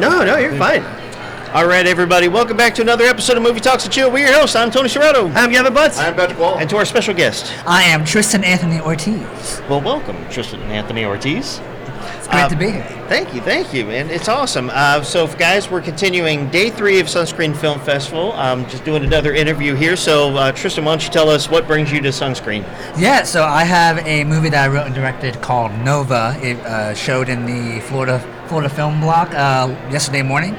No, you're fine. All right, everybody, welcome back to another episode of Movie Talks and Chill. We're your hosts. I'm Tony Serrato. I'm Gavin Butts. I'm Patrick Wall. And to our special guest. I am Tristan Anthony Ortiz. Well, welcome, Tristan Anthony Ortiz. It's great to be here. Thank you, man. It's awesome. So, guys, we're continuing day 3 of Sunscreen Film Festival. Just doing another interview here. So, Tristan, why don't you tell us what brings you to Sunscreen? Yeah, so I have a movie that I wrote and directed called Nova. It showed in the Florida Film Block yesterday morning.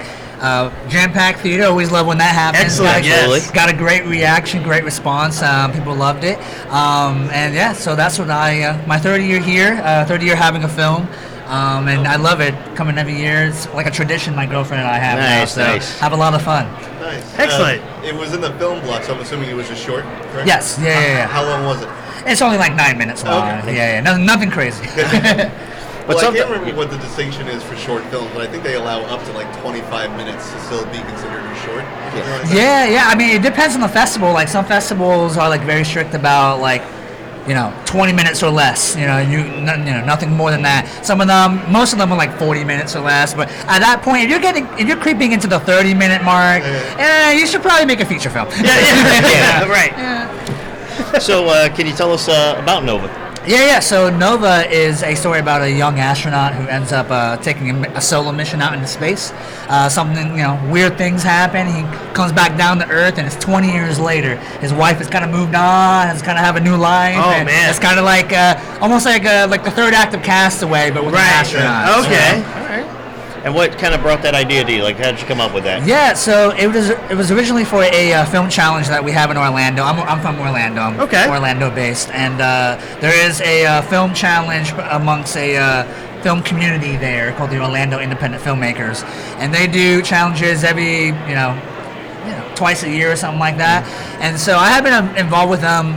Jam-packed theater. Always love when that happens. Excellent. Yes. Got a great reaction, great response. People loved it. And yeah, so that's what my third year here, third year having a film. And I love it. Coming every year. It's like a tradition my girlfriend and I have now. So have a lot of fun. Nice. Excellent. It was in the film block, so I'm assuming it was a short, correct? Yes. Yeah. How long was it? It's only like 9 minutes long. Okay. Yeah. Nothing crazy. Well, I can't remember what the distinction is for short films, but I think they allow up to like 25 minutes to still be considered a short. Yeah. I mean, it depends on the festival. Like some festivals are like very strict about 20 minutes or less. Nothing more than that. Most of them are like 40 minutes or less. But at that point, if you're creeping into the 30-minute mark, you should probably make a feature film. Yeah, right. Yeah. So, can you tell us about Nova? Yeah. So Nova is a story about a young astronaut who ends up taking a solo mission out into space. Weird things happen. He comes back down to Earth, and it's 20 years later. His wife has kind of moved on, has kind of have a new life. Oh, man. It's kind of like almost like the third act of Castaway, but with an astronaut. Okay. All right. And what kind of brought that idea to you? Like, how did you come up with that? Yeah, so it was originally for a film challenge that we have in Orlando. I'm from Orlando. I'm Orlando-based, and there is a film challenge amongst a film community there called the Orlando Independent Filmmakers, and they do challenges every twice a year or something like that. And so I have been involved with them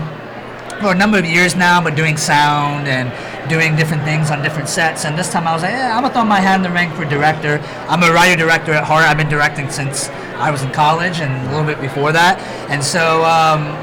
for a number of years now, but doing sound and doing different things on different sets. And this time I was like, I'm gonna throw my hat in the ring for director. I'm a writer-director at heart. I've been directing since I was in college and a little bit before that. And so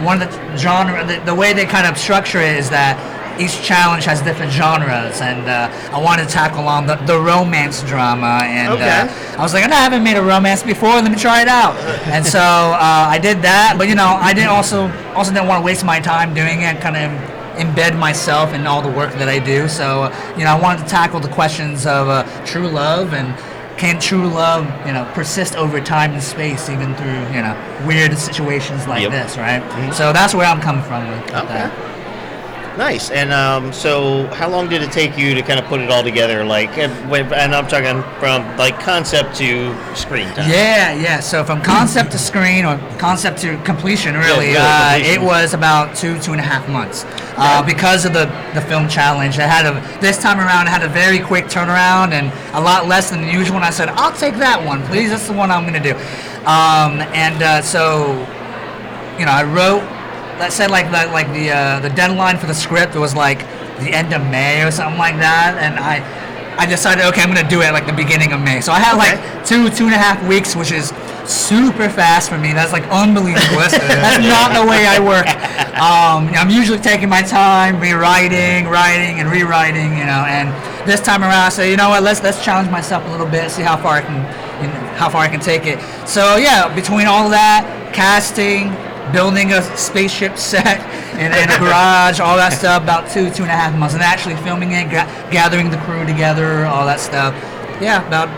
one of the genre, the way they kind of structure it is that each challenge has different genres, and I wanted to tackle on the romance drama, and I was like, I haven't made a romance before, let me try it out. And so I did that, but I didn't also didn't want to waste my time doing it, kind of embed myself in all the work that I do. So I wanted to tackle the questions of true love, and can true love persist over time and space, even through weird situations like this, right? Mm-hmm. So that's where I'm coming from with that. Nice. And so how long did it take you to kind of put it all together? And I'm talking from concept to screen time. Yeah. So from concept to screen, or concept to completion, really, it was about 2.5 months. Because of the film challenge, this time around I had a very quick turnaround and a lot less than the usual. And I said, I'll take that one, please. That's the one I'm going to do. So I wrote. Let's say the deadline for the script was the end of May or something like that, and I decided, okay, I'm gonna do it at the beginning of May. So I had 2.5 weeks, which is super fast for me. That's unbelievable. That's not the way I work. I'm usually taking my time, rewriting, writing, and rewriting. And this time around, I said, what? Let's challenge myself a little bit, see how far I can take it. So yeah, between all of that, casting, building a spaceship set in a garage, all that stuff, about 2.5 months, and actually filming it, gathering the crew together, all that stuff. Yeah, about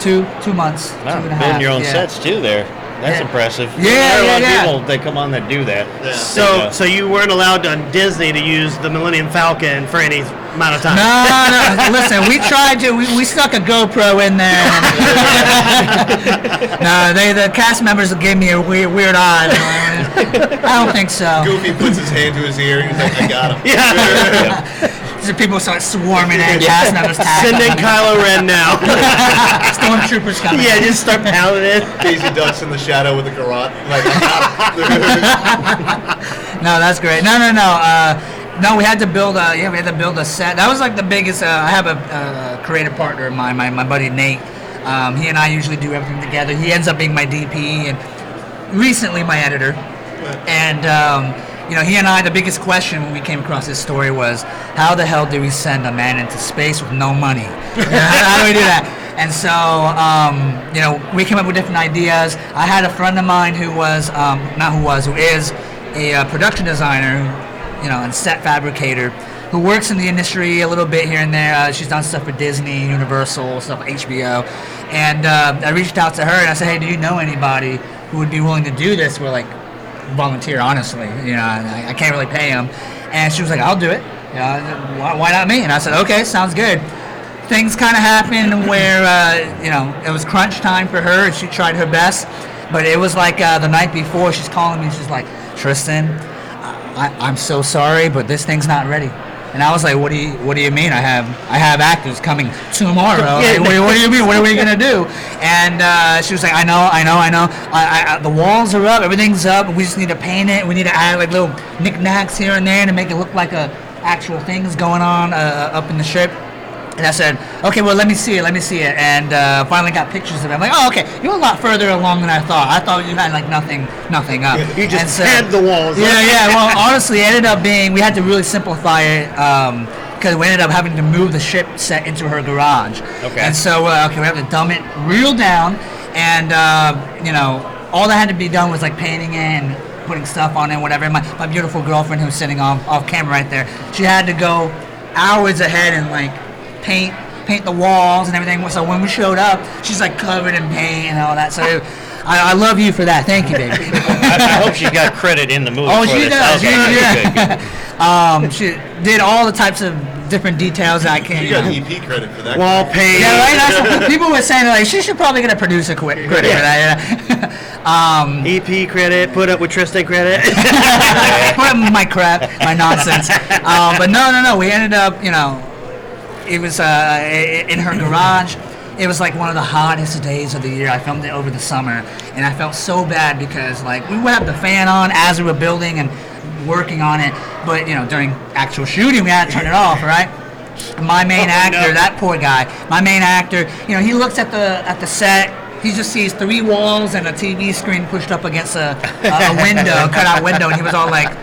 2 months. Wow, 2.5. building your own sets too there. That's impressive. Yeah, there are a lot of people that come on that do that. Yeah. So you weren't allowed on Disney to use the Millennium Falcon for any amount of time? No. Listen, we tried to. We stuck a GoPro in there. No, the cast members gave me a weird eye. I don't think so. Goofy puts his hand to his ear and he's like, I got him. Yeah. So people start swarming in, cast members tagging. Send in Kylo Ren now. Stormtroopers coming. Yeah, just start pounding it. Daisy Duck's in the shadow with a garrote. No, that's great. No. No, we had to build a set. That was the biggest. I have a creative partner of mine, my buddy Nate. He and I usually do everything together. He ends up being my DP and recently my editor. And he and I, the biggest question when we came across this story was, how the hell do we send a man into space with no money? How do we do that? And so, we came up with different ideas. I had a friend of mine who is a production designer, and set fabricator, who works in the industry a little bit here and there. She's done stuff for Disney, Universal, stuff like HBO. And I reached out to her and I said, hey, do you know anybody who would be willing to do this? We're like, volunteer, honestly. I can't really pay them. And she was like, I'll do it. Why not me? And I said, okay, sounds good. Things kind of happened where, it was crunch time for her and she tried her best. But it was like the night before, she's calling me and she's like, Tristan, I'm so sorry, but this thing's not ready. And I was like, what do you mean? I have actors coming tomorrow. Like, what do you mean? What are we gonna do? And she was like, I know. The walls are up, everything's up. We just need to paint it. We need to add like little knickknacks here and there to make it look like actual things going on up in the ship. And I said, okay, well, let me see it. And finally got pictures of it. I'm like, oh, okay, you're a lot further along than I thought. I thought you had like nothing up. You just had the walls. Yeah. Well, honestly, it ended up being, we had to really simplify it because we ended up having to move the ship set into her garage. Okay. And so, we have to dumb it real down. And, all that had to be done was like painting it and putting stuff on it, whatever. My beautiful girlfriend who's sitting off camera right there, she had to go hours ahead and like paint the walls and everything. So when we showed up, she's like covered in paint and all that. So I love you for that. Thank you, baby. I hope she got credit in the movie. Oh, she does. Good. She did all the types of different details I can. You got EP credit for that. Wall paint. Yeah, right. That's what people were saying, like, she should probably get a producer credit for that. Yeah. EP credit. Put up with Tristan credit. Put up with my crap, my nonsense. But no. We ended up, it was in her garage. It was like one of the hottest days of the year. I filmed it over the summer, and I felt so bad because like we would have the fan on as we were building and working on it, but during actual shooting we had to turn it off, right? My main actor, that poor guy, he looks at the set. He just sees 3 walls and a TV screen pushed up against a window, cutout window, and he was all like,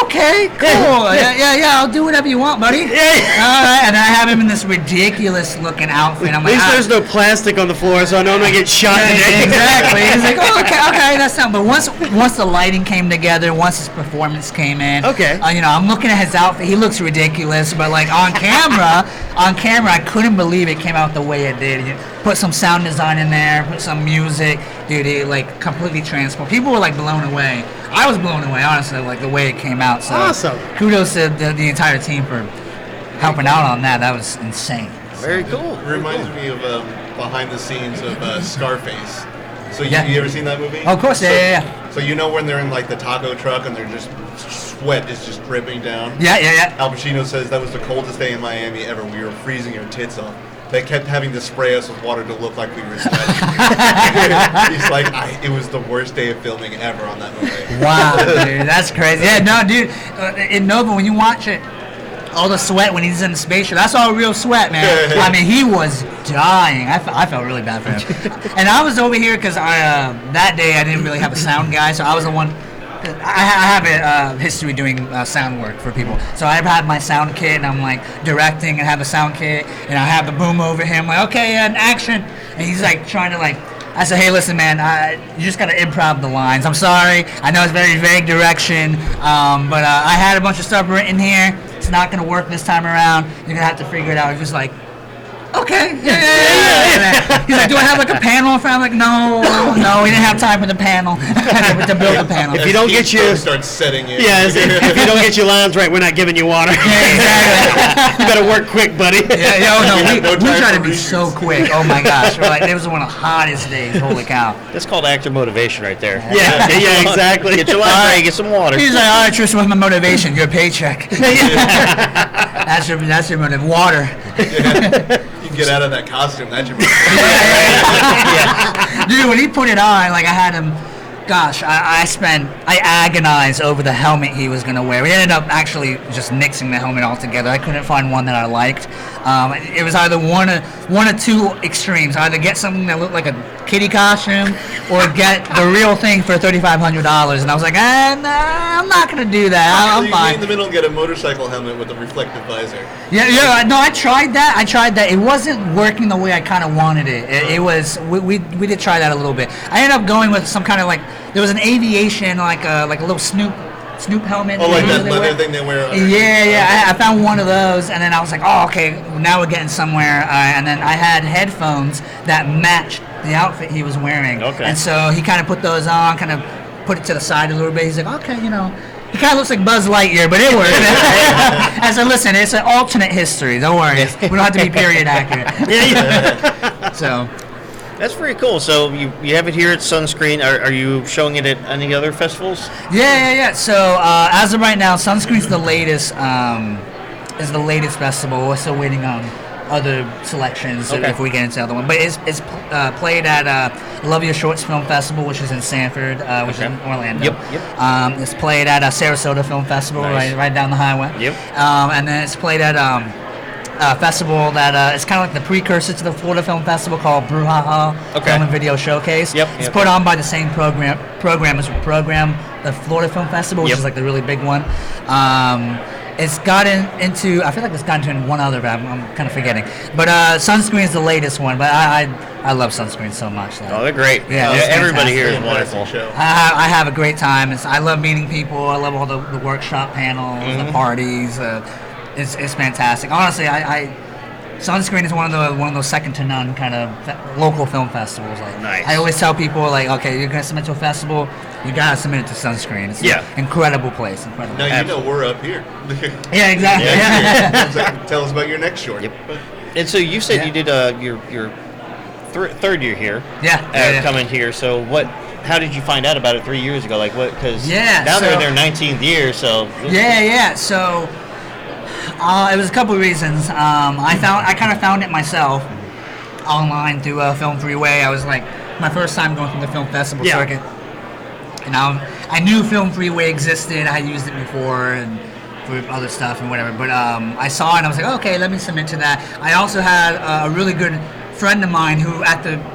okay, cool. Yeah, I'll do whatever you want, buddy. Yeah. All right, and I have him in this ridiculous looking outfit. I'm like, at least there's no plastic on the floor, so I know I'm gonna get shot. Exactly. He's like, oh, okay, that's something. But once the lighting came together, once his performance came in, okay. I'm looking at his outfit. He looks ridiculous, but like on camera, I couldn't believe it came out the way it did. You put some sound design in there, put some music, dude. It like completely transformed. People were like blown away. I was blown away, honestly, like the way it came out. So awesome. Kudos to the entire team for helping out on that. That was insane. Very cool. It reminds me of behind the scenes of Scarface. So you ever seen that movie? Oh, of course, yeah. So when they're in like the taco truck and they're just sweat is just dripping down. Yeah. Al Pacino says that was the coldest day in Miami ever. We were freezing our tits off. They kept having to spray us with water to look like we were sweating. He's like, it was the worst day of filming ever on that movie. Wow, dude, that's crazy. Yeah, no, dude, in Nova, when you watch it, all the sweat when he's in the spaceship, that's all real sweat, man. I mean, he was dying. I felt really bad for him. And I was over here because that day I didn't really have a sound guy, so I was the one. I have a history doing sound work for people. So I've had my sound kit, and I'm like directing and have a sound kit, and I have the boom over him, like, okay, and action. And he's like trying to like, I said, hey, listen, man, you just got to improv the lines. I'm sorry. I know it's very vague direction, but I had a bunch of stuff written here. It's not going to work this time around. You're going to have to figure it out. He's just like, okay. Yeah. He's like, do I have like a panel in front? I'm like, no, we didn't have time for the panel to build the panel. If you don't get your start setting it. Yeah, if you don't get your lines right, we're not giving you water. Yeah, exactly. You better work quick, buddy. We try to be so quick. Oh my gosh, we're like, it was one of the hottest days. Holy cow. That's called actor motivation right there. Yeah, exactly. Get your lines right, get some water. He's like, all right, Tristan, what's my motivation? Your paycheck. That's your motive. Water. You can get out of that costume. That's your Dude, when he put it on, like I had him. Gosh, I agonized over the helmet he was gonna wear. We ended up actually just nixing the helmet altogether. I couldn't find one that I liked. It was either one or two extremes. Either get something that looked like a kitty costume or get the real thing for $3,500. And I was like, nah, I'm not gonna do that. So I'm you fine. meet in the middle and get a motorcycle helmet with a reflective visor. Yeah. No, I tried that. It wasn't working the way I kind of wanted it. It was. We did try that a little bit. I ended up going with some kind of like there was an aviation like a little Snoop helmet. Oh, like that leather thing they wear. Yeah. I found one of those, and then I was like, oh, okay, now we're getting somewhere. And then I had headphones that matched the outfit he was wearing. Okay. And so he kind of put those on, kind of put it to the side a little bit. He's like, okay, He kind of looks like Buzz Lightyear, but it works. I said, listen, it's an alternate history. Don't worry. We don't have to be period accurate. So. That's very cool. So you have it here at Sunscreen. Are you showing it at any other festivals? Yeah. So as of right now, Sunscreen's the latest festival. We're still waiting on other selections if we get into the other one. But it's played at Love Your Shorts Film Festival, which is in Sanford, which is in Orlando. Yep. It's played at Sarasota Film Festival, Nice. right down the highway. Yep. And then it's played at a festival that it's kind of like the precursor to the Florida Film Festival called Brouhaha Film and Video Showcase. It's put on by the same programmers who program the Florida Film Festival, which is like the really big one. It's gotten into, I feel like it's gotten into one other, but I'm kind of forgetting. But Sunscreen is the latest one, but I love Sunscreen so much. Oh, they're great. Yeah, it's everybody fantastic. here is wonderful. I have a great time. I love meeting people. I love all the workshop panels, the parties. It's fantastic. Honestly, Sunscreen is one of those second to none kind of local film festivals. Like, nice. I always tell people, like, okay, you're gonna submit to a festival, you gotta submit it to Sunscreen. It's an incredible place. Incredible. Now you know we're up here. Yeah, exactly. Yeah. Tell us about your next short. Yep. And so you said you did your third year here. Coming here. So how did you find out about it 3 years ago? Like what? Because now they're in their 19th year. So So. It was a couple of reasons. I kind of found it myself online through Film Freeway. I was like, my first time going through the film festival circuit. And I knew Film Freeway existed. I used it before and for other stuff and whatever. But I saw it and I was like, okay, let me submit to that. I also had a really good friend of mine who,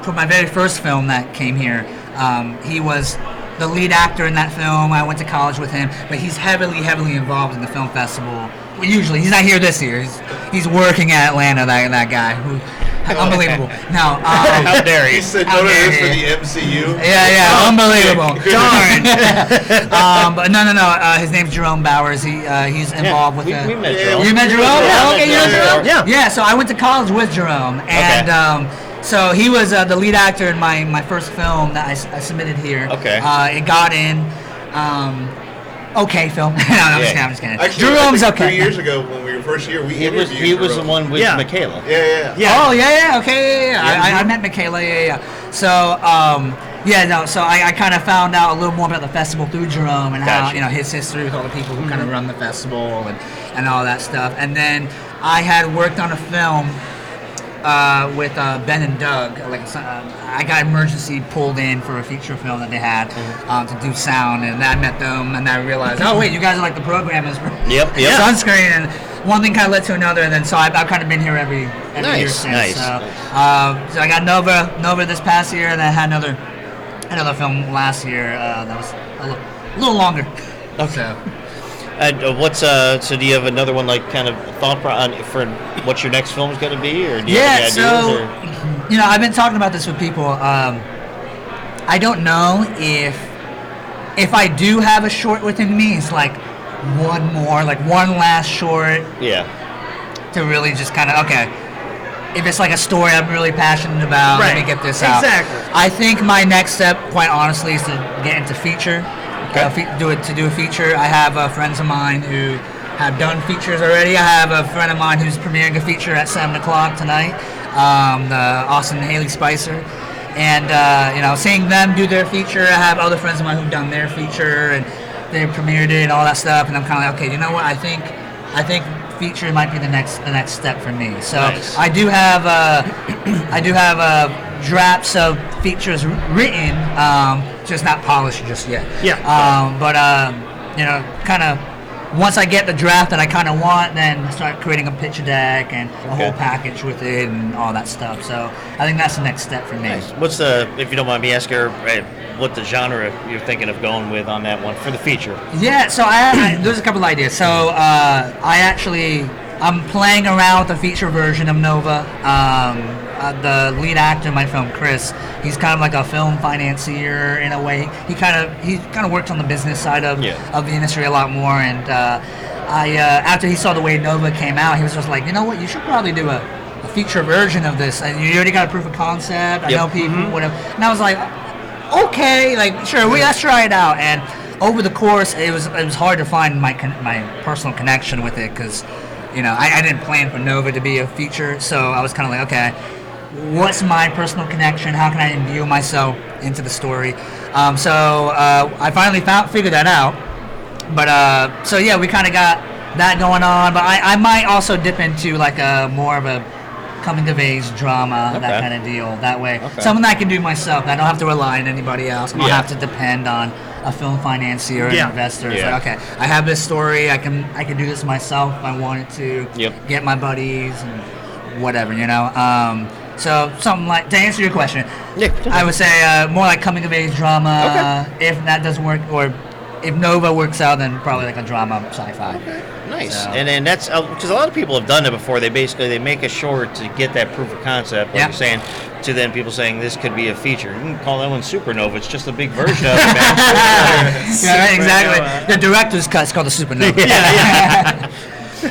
for my very first film that came here, he was the lead actor in that film. I went to college with him, but he's heavily involved in the film festival. Well, usually, he's not here this year. He's working at Atlanta. That guy who, unbelievable. No, how dare he? He said no to this for the MCU. Yeah, unbelievable. Darn. But no. His name's Jerome Bowers. He's involved with. We met Jerome. You met Jerome? Yeah, Okay, you know Jerome? Yeah. Yeah. So I went to college with Jerome, and. So he was the lead actor in my first film that I submitted here. Okay. It got in. Okay, film. No, I'm just kidding. Actually, Jerome's I think okay. 3 years ago when we were first here, we He was interviewed the Jerome. one with Michaela. Yeah. Oh yeah. Okay. I met Michaela. Yeah. So So I kind of found out a little more about the festival through Jerome and how his history with all the people who kind of run the festival and all that stuff. And then I had worked on a film. With Ben and Doug, I got emergency pulled in for a feature film that they had to do sound, and I met them, and I realized, oh wait, you guys are like the programmers for Sunscreen, and one thing kind of led to another, and then so I've kind of been here every year since. Nice. So I got Nova this past year, and I had another film last year that was a little longer. Okay. So do you have another one like kind of thought for what your next film is going to be, or do you have any ideas? I've been talking about this with people. I don't know if I do have a short within me. It's like one last short. Yeah. To really just kind of if it's like a story I'm really passionate about, let me get this out. Exactly. I think my next step, quite honestly, is to get into feature. Do a feature. I have friends of mine who have done features already. I have a friend of mine who's premiering a feature at 7 o'clock tonight, the Austin and Haley Spicer. And, seeing them do their feature, I have other friends of mine who've done their feature and they premiered it and all that stuff. And I'm kind of like, okay, you know what? I think feature might be the next step for me. So nice. I do have drafts of features written, just not polished just yet. Yeah. But kind of once I get the draft that I kind of want, then start creating a pitch deck and a whole package with it and all that stuff. So I think that's the next step for me. Nice. What's if you don't mind me asking, what the genre you're thinking of going with on that one for the feature? Yeah, so there's a couple of ideas. So I'm playing around with the feature version of Nova. The lead actor in my film, Chris, he's kind of like a film financier in a way. He kind of works on the business side of the industry a lot more. And after he saw the way Nova came out, he was just like, you know what, you should probably do a feature version of this. And you already got a proof of concept. I know people, whatever. And I was like, okay, like sure, let's try it out. And over the course, it was hard to find my personal connection with it because, you know, I didn't plan for Nova to be a feature, so I was kind of like, okay, what's my personal connection? How can I imbue myself into the story? So I finally figured that out. But so yeah, we kind of got that going on. But I might also dip into like more of a coming of age drama, that kind of deal. That way, something that I can do myself. I don't have to rely on anybody else. I don't have to depend on a film financier or an investor. It's like, okay, I have this story. I can do this myself if I wanted to. Get my buddies and whatever, you know. So something like, to answer your question, I would say more like coming of age drama. If that doesn't work, or if Nova works out, then probably like a drama sci-fi. Nice. So. And that's because a lot of people have done it before. They make a short to get that proof of concept, like you're saying, to then people saying this could be a feature. You can call that one Supernova. It's just a big version of it, man. Yeah, exactly. The director's cut is called the Supernova.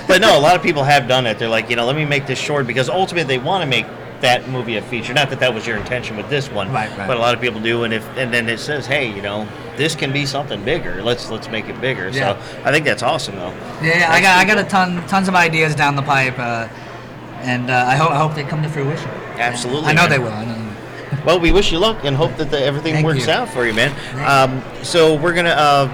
But no, a lot of people have done it. They're like, you know, let me make this short because ultimately they want to make that movie a feature. Not that was your intention with this one, right. But a lot of people do, and then it says, hey, you know, this can be something bigger. Let's make it bigger. So I think that's awesome, though. Yeah, I got tons of ideas down the pipe, and I hope they come to fruition. Absolutely, I know they will. Well, we wish you luck and hope that everything works out for you, man. So we're gonna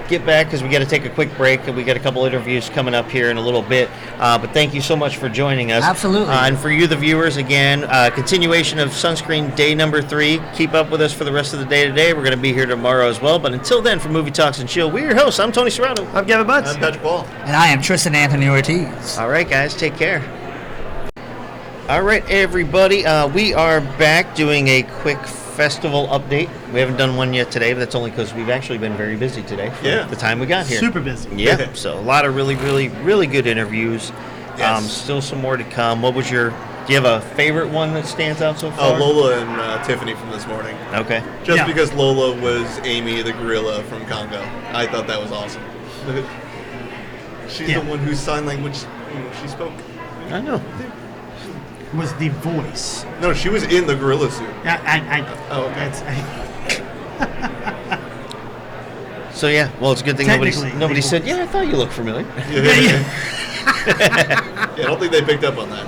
get back because we got to take a quick break and we got a couple interviews coming up here in a little bit. But thank you so much for joining us. Absolutely. And for you, the viewers, again, continuation of Sunscreen Day number 3. Keep up with us for the rest of the day today. We're going to be here tomorrow as well. But until then, for Movie Talks and Chill, we're your hosts. I'm Tony Serrato. I'm Gavin Butts. I'm Patrick Ball. And I am Tristan Anthony Ortiz. All right, guys, take care. All right, everybody, we are back doing a quick festival update. We haven't done one yet today, but that's only because we've actually been very busy today for the time we got here. Super busy. Yeah, so a lot of really, really, really good interviews. Yes. Still some more to come. Do you have a favorite one that stands out so far? Lola and Tiffany from this morning. Okay. Just because Lola was Amy the gorilla from Congo. I thought that was awesome. She's the one whose sign language she spoke. I know. Was the voice. No, she was in the gorilla suit. So well, it's a good thing nobody said, I thought you looked familiar. I don't think they picked up on that.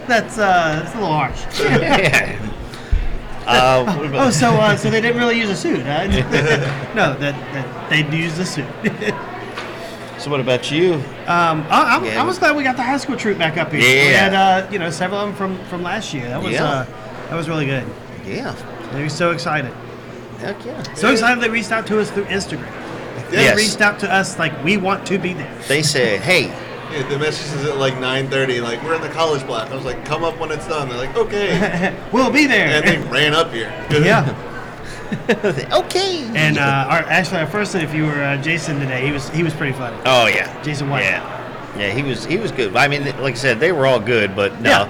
That's a little harsh. So they didn't really use a suit, huh? No, that they used a suit. So what about you? I was glad we got the high school troupe back up here. Yeah. We had several of them from last year. That was really good. Yeah. They were so excited. Heck yeah. So excited they reached out to us through Instagram. They reached out to us like we want to be there. They said, hey. Yeah, the message is at like 9:30. Like we're in the college block. I was like, come up when it's done. They're like, okay. We'll be there. And they ran up here. Yeah. Okay. And our first interviewer, Jason today, he was pretty funny. Oh yeah. Jason White. Yeah, he was good. I mean, like I said, they were all good, but no. Yeah.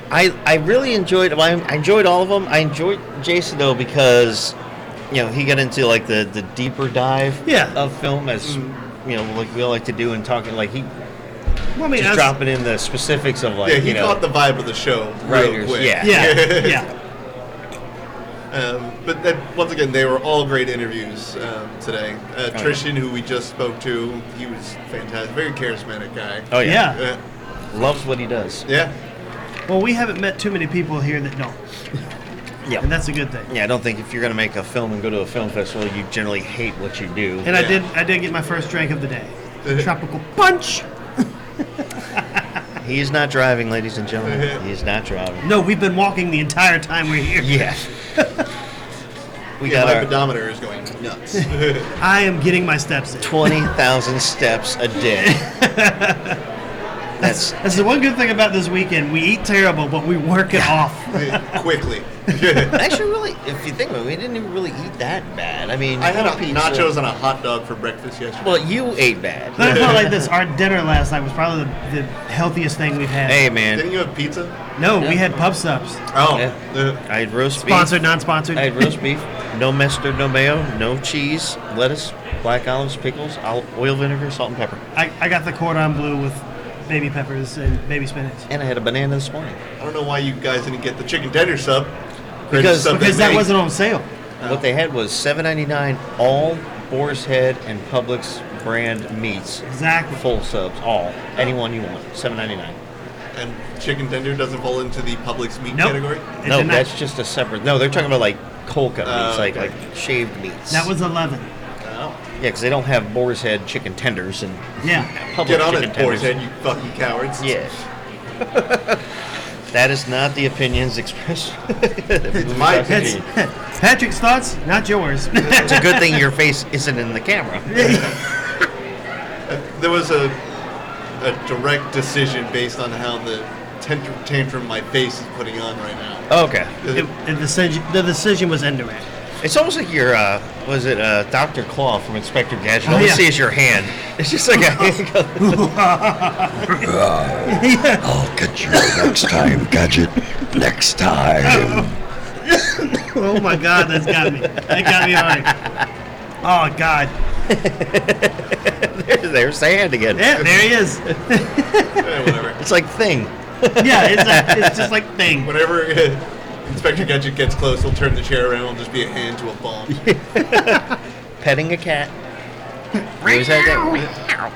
I really enjoyed. I enjoyed all of them. I enjoyed Jason though because, he got into like the deeper dive of film as like we all like to do and talking like he. Well, just dropping in the specifics of like he caught the vibe of the show real quick. Yeah. But then, once again, they were all great interviews today. Tristan, who we just spoke to, he was fantastic. Very charismatic guy. Oh, yeah. Loves what he does. Yeah. Well, we haven't met too many people here that don't. Yeah. And that's a good thing. Yeah, I don't think if you're going to make a film and go to a film festival, you generally hate what you do. And I did get my first drink of the day. Tropical Punch! He is not driving, ladies and gentlemen. He is not driving. No, we've been walking the entire time we're here. Yeah. My pedometer is going. nuts. I am getting my steps in. 20,000 steps a day. That's the one good thing about this weekend. We eat terrible, but we work it off. Quickly. Actually, really, if you think about it, we didn't even really eat that bad. I mean, I had pizza. nachos and a hot dog for breakfast yesterday. Well, you ate bad. Let me put it like this. Our dinner last night was probably the healthiest thing we've had. Hey, man. Didn't you have pizza? No, Yeah. we had pub subs. Oh. Yeah. I had roast beef. Sponsored, non-sponsored. I had roast beef. No mustard, no mayo, no cheese, lettuce, black olives, pickles, oil, vinegar, salt, and pepper. I got the cordon bleu with baby peppers and baby spinach. And I had a banana this morning. I don't know why you guys didn't get the chicken tender sub. Because That wasn't on sale. What they had was $7.99 all Boar's Head and Publix brand meats. Exactly. Full subs, all. Anyone you want. $7.99. And chicken tender doesn't fall into the Publix meat Nope. category? It No, did not. that's just a separate. No, they're talking about like cold cut meats, okay. like shaved meats. That was 11. Oh. Yeah, because they don't have Boar's Head chicken tenders and Yeah. Publix Get on chicken it, Boar's tenders. Head, you fucking cowards. Yeah. That is not the opinions expressed. It's my That's opinion. Patrick's thoughts, not yours. It's a good thing your face isn't in the camera. There was a direct decision based on how the tantrum my face is putting on right now. Okay. The decision was indirect. It's almost like you're, was it Dr. Claw from Inspector Gadget? Oh, All you yeah. see is your hand. It's just like a hand goes, I'll get you next time, Gadget. Next time. Oh my God, that's got me. That got me hard. Oh God. there's the hand again. Yeah, there he is. Whatever. It's like Thing. Yeah, it's just like thing. Whenever Inspector Gadget gets close, he'll turn the chair around and it'll just be a hand to a bomb. Petting a cat. You always had that?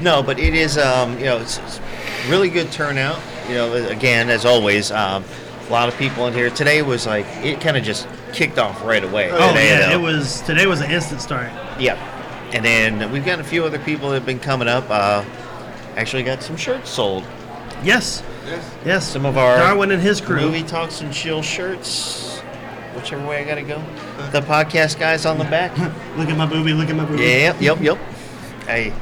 No, but it is, it's really good turnout. Again, as always, a lot of people in here. Today was like, it kind of just kicked off right away. Oh today, yeah, though. today was an instant start. Yep. And then we've got a few other people that have been coming up. Actually got some shirts sold. Yes. Yes. Some of our Darwin and his crew. Movie Talks and Chill shirts. Whichever way I gotta go. The podcast guys on the back. Look at my booby. Look at my booby. Yep. Hey,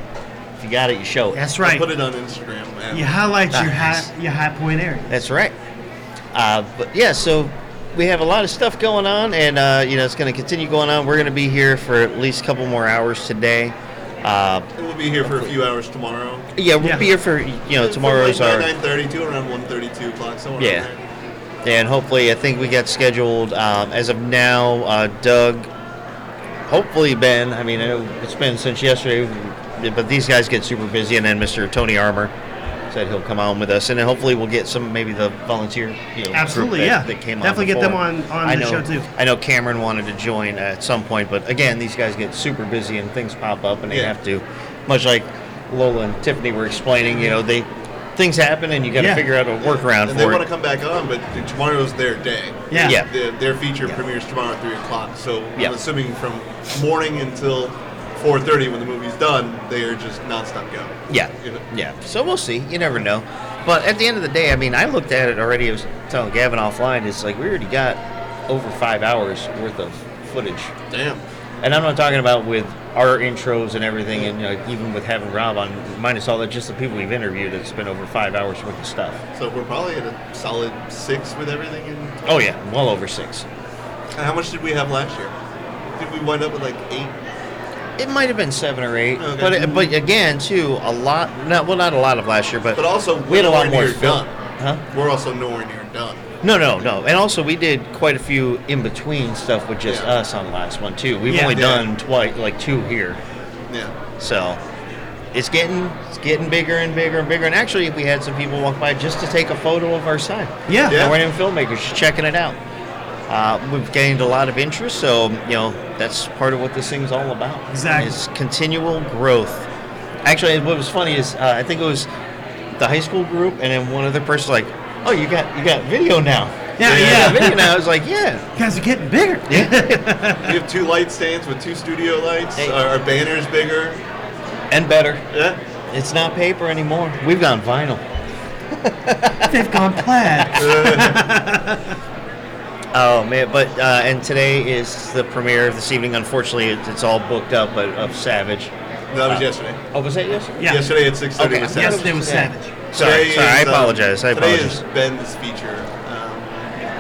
if you got it, you show it. That's I'll right. put it on Instagram, man. You highlight Nice. your high point area. That's right. But yeah, so we have a lot of stuff going on, and it's going to continue going on. We're going to be here for at least a couple more hours today. And we'll be here for a few hours tomorrow. Yeah, we'll be here for tomorrow's From our 9:30 to around 1:32 o'clock, somewhere Yeah. around there. and hopefully I think we got scheduled as of now. Doug, hopefully Ben. I mean, I know it's been since yesterday, but these guys get super busy, and then Mr. Tony Armour said he'll come on with us, and then hopefully we'll get maybe the volunteer Absolutely, group yeah. that came Definitely on get them before. on I the know, show too. I know Cameron wanted to join at some point, but again, these guys get super busy and things pop up, and they have to, much like Lola and Tiffany were explaining, things happen and you got to figure out a workaround And for they it. want to come back on, but tomorrow's their day. Yeah. Their feature premieres tomorrow at 3 o'clock. So Yeah. I'm assuming from morning until 4:30 when the movie's done, they are just nonstop go. Yeah. Yeah. So we'll see. You never know. But at the end of the day, I mean, I looked at it already. I was telling Gavin offline, it's like we already got over 5 hours worth of footage. Damn. And I'm not talking about with our intros and everything, and even with having Rob on, minus all that, just the people we've interviewed, it's been over 5 hours worth of stuff. So we're probably at a solid 6 with everything. Oh, yeah. Well over 6. And how much did we have last year? Did we wind up with like 8? It might have been 7 or 8, Okay. but again, too, a lot. Not a lot of last year, but also, we had a lot nowhere more near film. done. Huh? We're also nowhere near done. No, and also we did quite a few in between stuff with just us on the last one too. We've only done twice, like 2 here. Yeah. So it's getting bigger and bigger and bigger. And actually, we had some people walk by just to take a photo of our sign. Yeah. And we're in filmmakers just checking it out. We've gained a lot of interest, so that's part of what this thing's all about. Exactly. It's continual growth. Actually, what was funny is I think it was the high school group, and then one other person like, "Oh, you got video now." Yeah. Video now. I was like, "Yeah." You guys are getting bigger. We have 2 light stands with 2 studio lights. Hey. Our banner's bigger. And better. Yeah. It's not paper anymore. We've gone vinyl. They've gone plaid. Oh man, but and today is the premiere this evening. Unfortunately, it's all booked up, but of Savage. No, that was yesterday. Oh, was that yesterday? Yeah. Yesterday at 6:30 Okay. was Savage. Yesterday was Savage. Sorry, I apologize. Today is Ben's feature.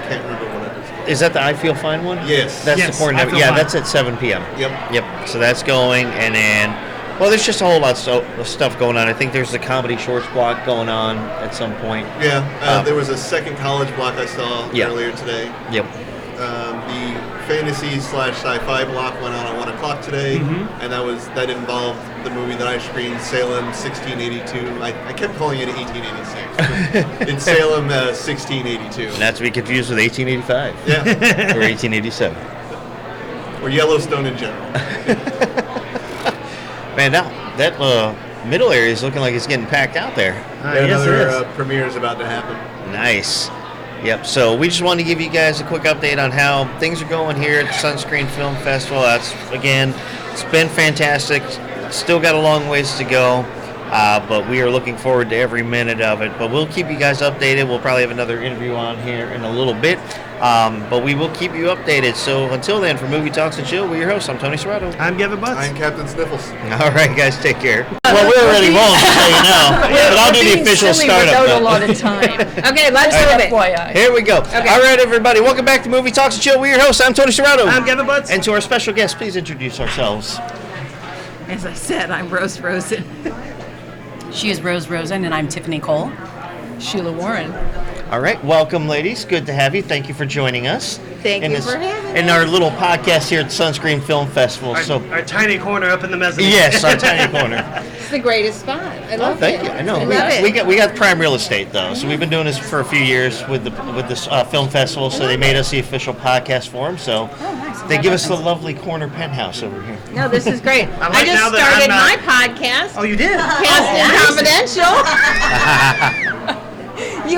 Can't remember what it is. Is that the I Feel Fine one? Yes. That's Yes, the corner. I Feel Yeah, Fine. that's at 7 p.m. Yep. So that's going, and then, well, there's just a whole lot of stuff going on. I think there's the comedy shorts block going on at some point. Yeah. There was a second college block I saw earlier today. Yep. The fantasy/sci-fi block went on at 1 o'clock today, and that involved the movie that I screened, Salem 1682. I kept calling it 1886. It's Salem 1682. Not to be confused with 1885. Yeah. Or 1887. Or Yellowstone in general. Man, now that middle area is looking like it's getting packed out there. Yes, it is. Another premiere is about to happen. Nice. Yep. So we just wanted to give you guys a quick update on how things are going here at the Sunscreen Film Festival. It's been fantastic. Still got a long ways to go, but we are looking forward to every minute of it. But we'll keep you guys updated. We'll probably have another interview on here in a little bit, but we will keep you updated. So until then, for Movie Talks and Chill, we're your hosts. I'm Tony Serrato. I'm Kevin Butts. I'm Captain Sniffles. All right, guys, take care. Well, we're already rolling, just so you know. But I'll do the official startup. Without a lot of time. Okay, let's move it. FYI. Here we go. Okay. All right, everybody. Welcome back to Movie Talks and Chill. We're your hosts. I'm Tony Serrato. I'm Kevin Butts. And to our special guest, please introduce ourselves. As I said, I'm Rose Rosen. She is Rose Rosen, and I'm Tiffany Cole. Sheila Warren. All right. Welcome, ladies. Good to have you. Thank you for joining us. Thank you for having in our little podcast here at Sunscreen Film Festival. Our tiny corner up in the mezzanine. Yes, our tiny corner. It's the greatest spot. I love it. Thank you. I know. I love it. We got prime real estate though, so we've been doing this for a few years with this film festival. So they made us the official podcast for them. So they give us the lovely corner penthouse over here. No, this is great. like I just now that started I'm my podcast, Oh, you did? Casting Confidential. We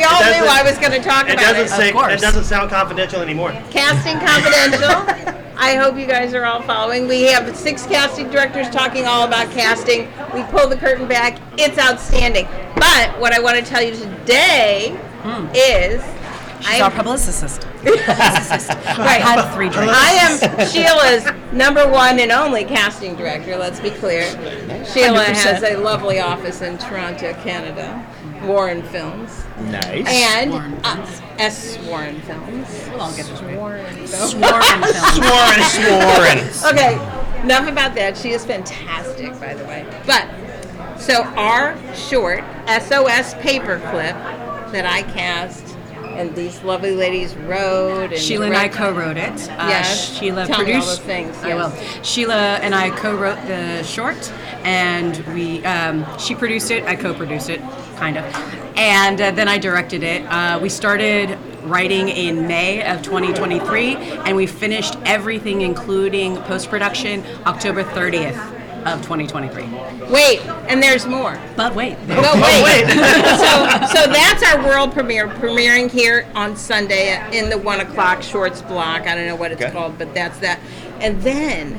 all knew I was going to talk It about doesn't it. say. It doesn't sound confidential anymore. Casting Confidential. I hope you guys are all following. We have 6 casting directors talking all about casting. We pull the curtain back. It's outstanding. But what I want to tell you today is She's our publicist. Right. I had 3 drinks. I am Sheila's #1 and only casting director, let's be clear. Sheila 100%. has a lovely office in Toronto, Canada, Warren Films. Nice. And Warren Films. S. Warren Films. We'll all get this right. Warren Films. Sworn film. Sworn. Okay, enough about that. She is fantastic, by the way. But, so our short, SOS Paperclip, that I cast, and these lovely ladies wrote. And Sheila and I co-wrote it. Yes. Sheila Tell me produced. all the things, I yes. will. Sheila and I co-wrote the short, and she produced it. I co-produced it, kind of, and then I directed it. We started writing in May of 2023, and we finished everything, including post-production, October 30th of 2023. Wait, and there's more. But wait. No, wait. so that's our world premiere, premiering here on Sunday in the 1 o'clock shorts block. I don't know what it's called, but that's that. And then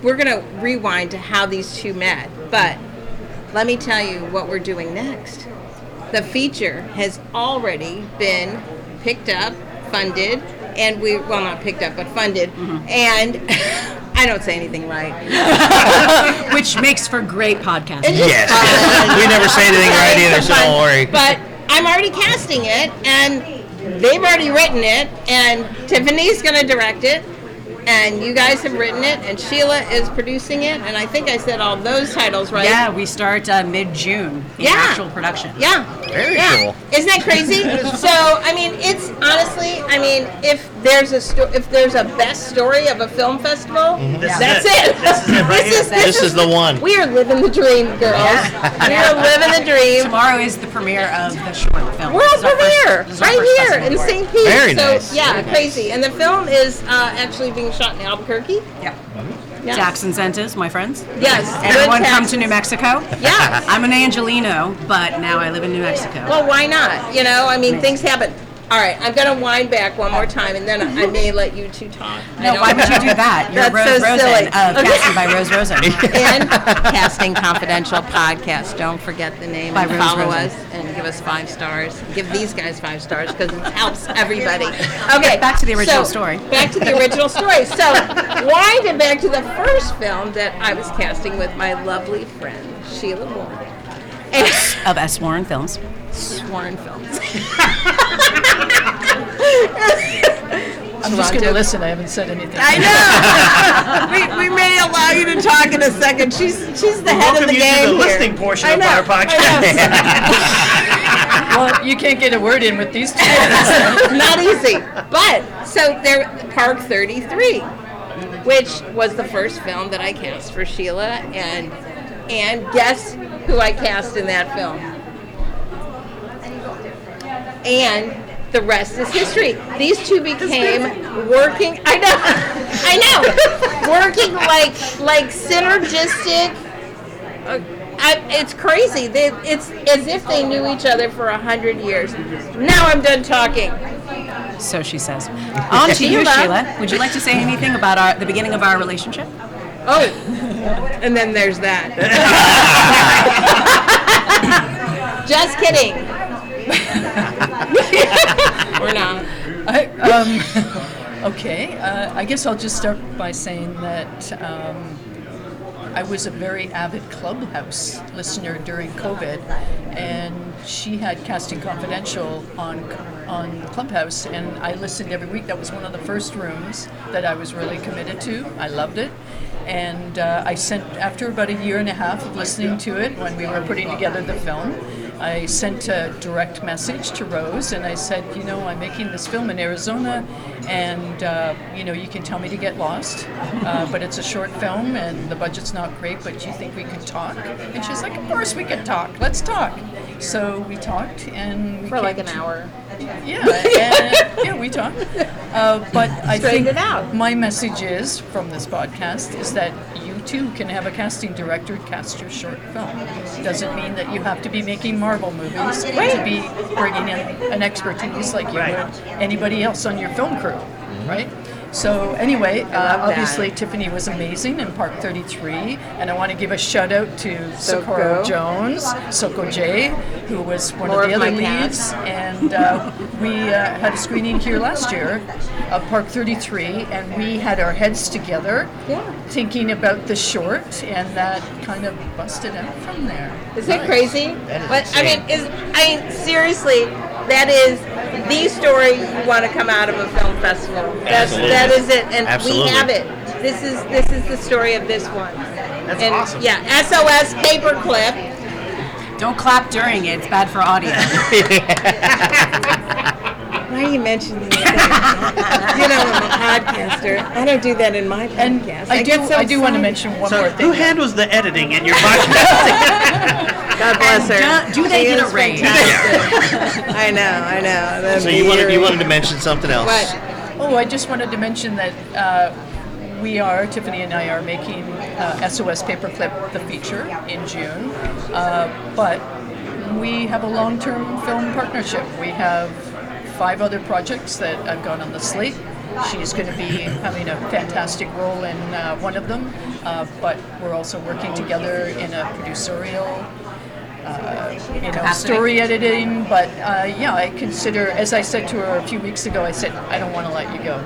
we're going to rewind to how these two met. But let me tell you what we're doing next. The feature has already been picked up, funded, and not picked up, but funded. And I don't say anything right. Which makes for great podcasting. Yes. We never say anything right either, so don't worry. But I'm already casting it, and they've already written it, and Tiffany's going to direct it, and you guys have written it, and Sheila is producing it, and I think I said all those titles right. Yeah, we start mid-June in actual production. Yeah. Very cool. Isn't that crazy? So, I mean, it's honestly, if there's a best story of a film festival, that's it. This is it right here. This is the one. We are living the dream, girls. We are living the dream. Tomorrow is the premiere of the short film. World This is our premiere, this is our right first here festival in for it. St. Pete. Very so, nice. yeah, Very nice. crazy. And the film is actually being shot in Albuquerque. Yeah. Yes. Jackson Centers, my friends. Yes. Everyone good come Texas. to New Mexico. Yes. I'm an Angelino, but now I live in New Mexico. Well, why not? Things happen. All right, I'm going to wind back one more time, and then I may let you two talk. No, why would you do that? You're That's Rose so Rosen silly. of Okay. Casting by Rose Rosen. And Casting Confidential podcast. Don't forget the name By and Rose follow Rosen. us and give give us 5 stars. Give these guys 5 stars because it helps everybody. Okay, Back to the original so, story. Back to the original story. So, wind it back to the first film that I was casting with my lovely friend Sheila Warren. Of S. Warren Films. Warren Films. I'm just going to listen. I haven't said anything. I know. we may allow you to talk in a second. She's the head of the game Welcome you to the here. listening portion of our podcast. Well, you can't get a word in with these two. Not easy. But so there, Park 33, which was the first film that I cast for Sheila, and guess who I cast in that film? And the rest is history. These two became working. I know, working like synergistic. It's crazy. It's as if they knew each other for 100 years. Now I'm done talking. So she says. On to you, Sheila. Would you like to say anything about the beginning of our relationship? Oh, and then there's that. Just kidding. Or not. Okay. I guess I'll just start by saying that I was a very avid Clubhouse listener during COVID, and she had Casting Confidential on Clubhouse, and I listened every week. That was one of the first rooms that I was really committed to. I loved it. And I sent, after about a year and a half of listening to it, when we were putting together the film, I sent a direct message to Rose, and I said, I'm making this film in Arizona, and, you can tell me to get lost, but it's a short film, and the budget's not great, but do you think we could talk? And she's like, of course we can talk. Let's talk. So we talked, and we for like an hour. Yeah, we talked. But I think it out. my message is, from this podcast, is that you too can have a casting director cast your short film. Doesn't mean that you have to be making Marvel movies to be bringing in an expertise like you would anybody else on your film crew, right? So anyway, obviously Tiffany was amazing in Park 33, and I want to give a shout out to Socorro Jones, Soko J, who was one of the other leads, and we had a screening here last year of Park 33, and we had our heads together thinking about the short, and that kind of busted out from there. Is that crazy? That is insane. Seriously, that is the story you want to come out of a film festival. That is it, and we have it. This is the story of this one. That's awesome. Yeah, SOS Paperclip. Don't clap during it. It's bad for audio. Why are you mentioning that? I'm a podcaster. I don't do that in my podcast. I do want to mention one more thing. Who handles the editing in your podcast? God bless her. Do they get a raise? I know. So you wanted to mention something else? What? Oh, I just wanted to mention that Tiffany and I are making SOS Paperclip, the feature, in June. But we have a long-term film partnership. We have 5 other projects that I've got on the slate. She's going to be having a fantastic role in one of them, but we're also working together in a producerial story editing, but I consider, as I said to her a few weeks ago, I said, I don't want to let you go.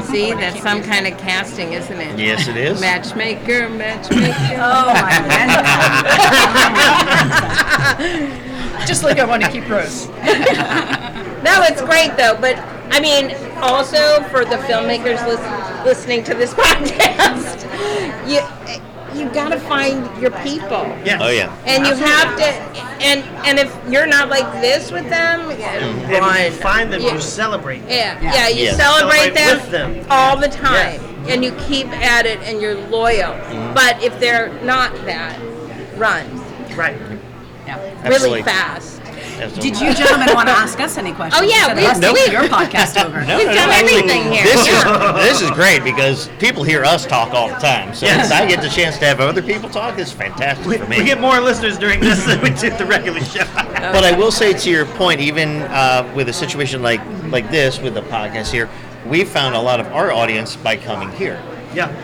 See, that's some kind of casting, isn't it? Yes, it is. Matchmaker. Oh, my goodness. Just like I want to keep Rose. No, it's great, though, but, also for the filmmakers listening to this podcast, you got to find your people. Yeah. Oh yeah. And you have to, and if you're not like this with them, And when you find them, you celebrate them. you Yes. celebrate them, with them. all the time, and you keep at it, and you're loyal. But if they're not that, run Right. really fast. Absolutely. Did you gentlemen want to ask us any questions? Oh, yeah, Instead of us taking your podcast over. No, We've done everything here. This is great because people hear us talk all the time. So Yes. if I get the chance to have other people talk, it's fantastic for me. We get more listeners during this than we do the regular show. But I will say, to your point, even with a situation like this with the podcast here, we found a lot of our audience by coming here.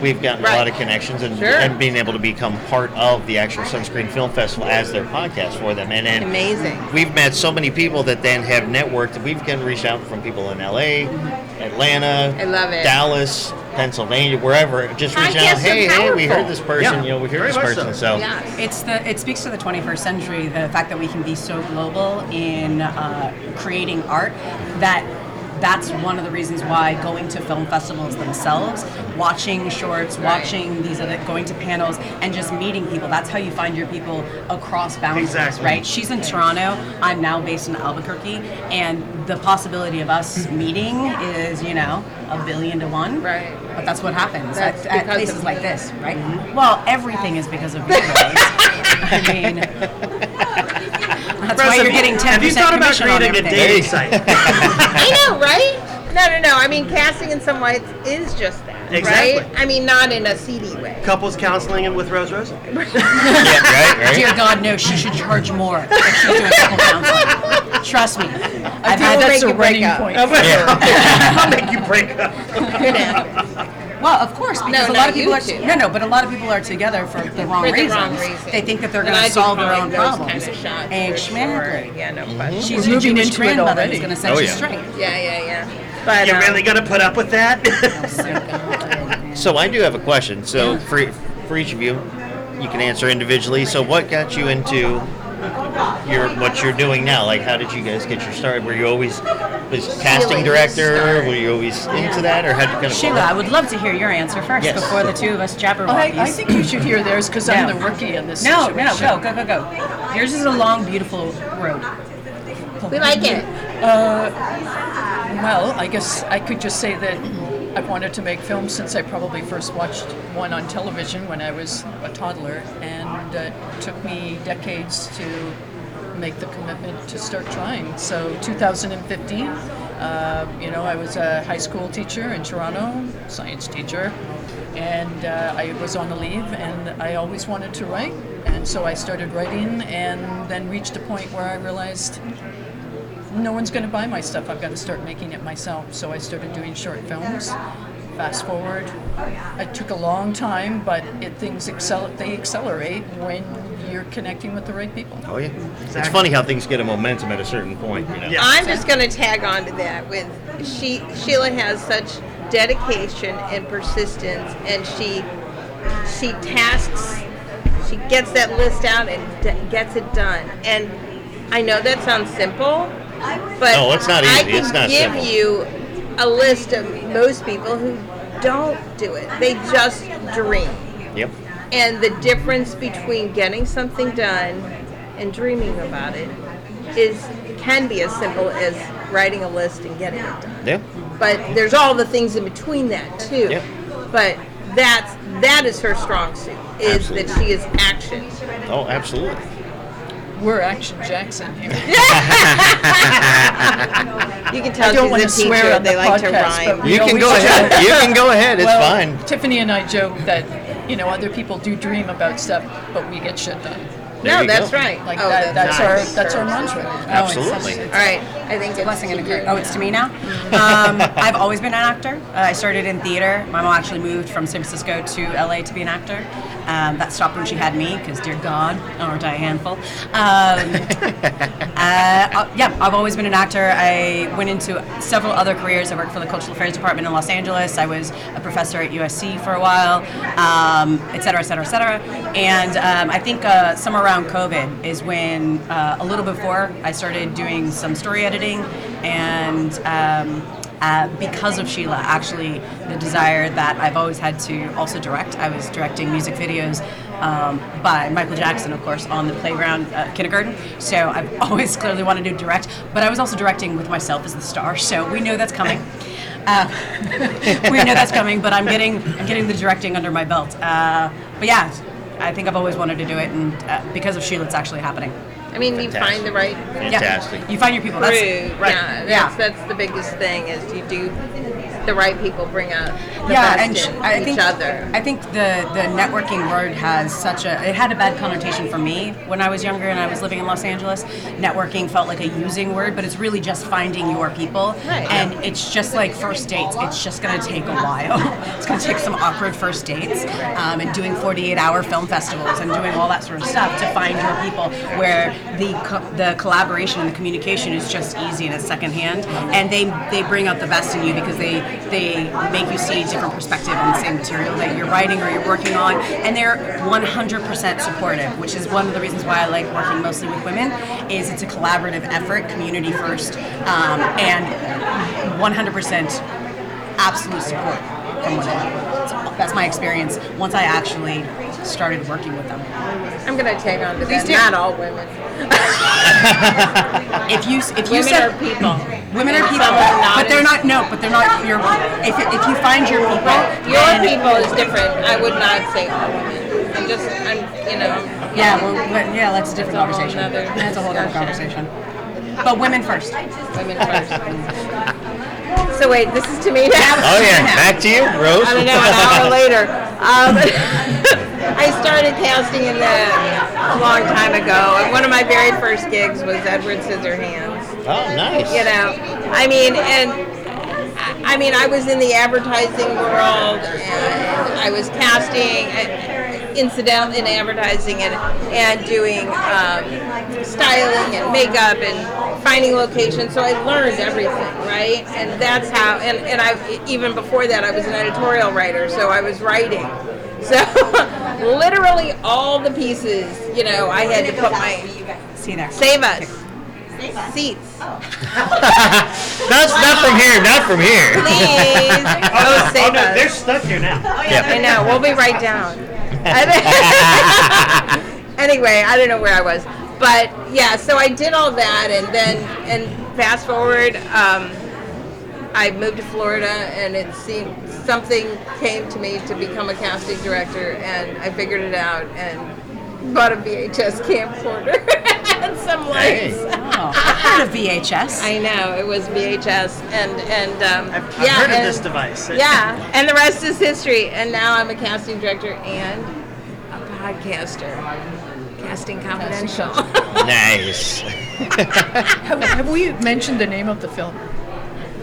we've gotten a lot of connections and being able to become part of the actual Sunscreen Film Festival as their podcast for them. And then amazing. We've met so many people that then have networked. We've gotten reached out from people in LA, Atlanta, I love it. Dallas, Pennsylvania, wherever, just reaching out. Hey, we heard this person. We heard this person. So it speaks to the 21st century, the fact that we can be so global in creating art that's one of the reasons why going to film festivals themselves, watching shorts, watching these other, going to panels, and just meeting people. That's how you find your people across boundaries, right? She's in Toronto. I'm now based in Albuquerque, and the possibility of us meeting is, a billion to one. Right. But that's what happens at places like this, right? Well, everything is because of you guys. I mean, that's why you're getting 10% Have you thought about commission on creating a everything. dating site? I know, right? No. I mean, casting in some ways is just that, Exactly. right? I mean, not in a seedy way. Couples counseling and with Rose Rosen. right. Dear God, no, she should charge more if she's doing couple counseling. Trust me. I think that's a running point. I'll make you break up. Well, of course, because No, a lot not of people you are two. but a lot of people are together for the wrong reasons. They think that they're going to solve their own problems. Exactly. Yeah, no question. She's your moving Jewish into it grandmother already. who's going to set you straight. Yeah. But You really gonna put up with that? So I do have a question. So for each of you, you can answer individually. So what got you into what you're doing now? Like, how did you guys get your start? Were you always casting director? Were you always into that, or how did you kind of? Sheila, I would love to hear your answer first before the two of us jabberwockies. I think you should hear theirs because I'm the rookie in this situation. No, go. Yours is a long, beautiful road. we like it. Well, I guess I could just say that I've wanted to make films since I probably first watched one on television when I was a toddler, and it took me decades to make the commitment to start trying. So 2015, I was a high school teacher in Toronto, science teacher, and I was on a leave, and I always wanted to write, and so I started writing, and then reached a point where I realized no one's going to buy my stuff. I've got to start making it myself. So I started doing short films. Fast forward, it took a long time, but things accelerate when you're connecting with the right people. Oh yeah, it's funny how things get a momentum at a certain point. I'm just going to tag on to that with Sheila has such dedication and persistence, and she gets that list out and gets it done. And I know that sounds simple, but no, it's not easy. I can it's not give simple. you a list of most people who don't do it. They just dream. Yep. And the difference between getting something done and dreaming about it can be as simple as writing a list and getting it done. Yeah. But there's all the things in between that too. Yep. But that is her strong suit, is Absolutely. that she is action. Oh, absolutely. We're Action Jackson here. You can tell I don't want to she's a swear teacher. on the They like to podcast, rhyme. but we You can always go ahead. joke. You can go ahead. It's Well, fine. Tiffany and I joke that, other people do dream about stuff, but we get shit done. There No, you that's go. right. Like Oh, that's our mantra. Absolutely. All right. I think It's a blessing and a curse. Oh, it's to me now? I've always been an actor. I started in theater. My mom actually moved from San Francisco to LA to be an actor. That stopped when she had me, because dear God, aren't I a handful? I've always been an actor. I went into several other careers. I worked for the Cultural Affairs Department in Los Angeles. I was a professor at USC for a while, et cetera, et cetera, et cetera. And I think somewhere around COVID is when, a little before, I started doing some story editing, and because of Sheila, actually, the desire that I've always had to also direct. I was directing music videos by Michael Jackson, of course, on the playground kindergarten. So I've always clearly wanted to direct, but I was also directing with myself as the star. So we know that's coming. But I'm getting the directing under my belt. But yeah, I think I've always wanted to do it, and because of Sheila, it's actually happening. I mean, you find the right Fantastic. Yeah, you find your people. crew. That's right. That's the biggest thing, is you do the right people bring out the Yeah, best and in each other. I think the networking word has it had a bad connotation for me when I was younger and I was living in Los Angeles. Networking felt like a using word, but it's really just finding your people. Right. And it's just like first dates. It's just going to take a while. It's going to take some awkward first dates and doing 48-hour film festivals and doing all that sort of stuff to find your people, where the collaboration and the communication is just easy and it's secondhand, and they bring out the best in you because they make you see a different perspective on the same material that you're writing or you're working on, and they're 100% supportive, which is one of the reasons why I like working mostly with women. Is it's a collaborative effort, community first, and 100% absolute support from women. So that's my experience once I actually started working with them. I'm going to tag on to Please that. do. Not all women. If you Women said are people. women are people, Some are not but they're not. No, but they're not your. If you find your people, Your then- people is different. I would not say all women. Yeah, well, that's a different That's a whole conversation. nother That's a whole other discussion. conversation. But women first. Women first. So wait, this is to me now? Oh yeah, back to you, Rose. I don't know, an hour later. I started casting a long time ago, and one of my very first gigs was Edward Scissorhands. Oh, nice. You know, I was in the advertising world, and I was casting, incidental in advertising, and doing styling and makeup and finding locations. So I learned everything, right? And that's how. And I even before that, I was an editorial writer, so I was writing. So literally all the pieces, I had to put my See there. save us. Seats. That's not from here. Not from here. Please. Oh, save us. They're stuck here now. I know. We'll be right down. Anyway, I don't know where I was. But, yeah, so I did all that. And fast forward, I moved to Florida, and it seemed something came to me to become a casting director. And I figured it out and bought a VHS camcorder and some lights. Oh, I've heard of VHS. I know, it was VHS, I've heard of this device. Yeah, and the rest is history. And now I'm a casting director and a podcaster. Casting Confidential. Nice. Have we mentioned the name of the film?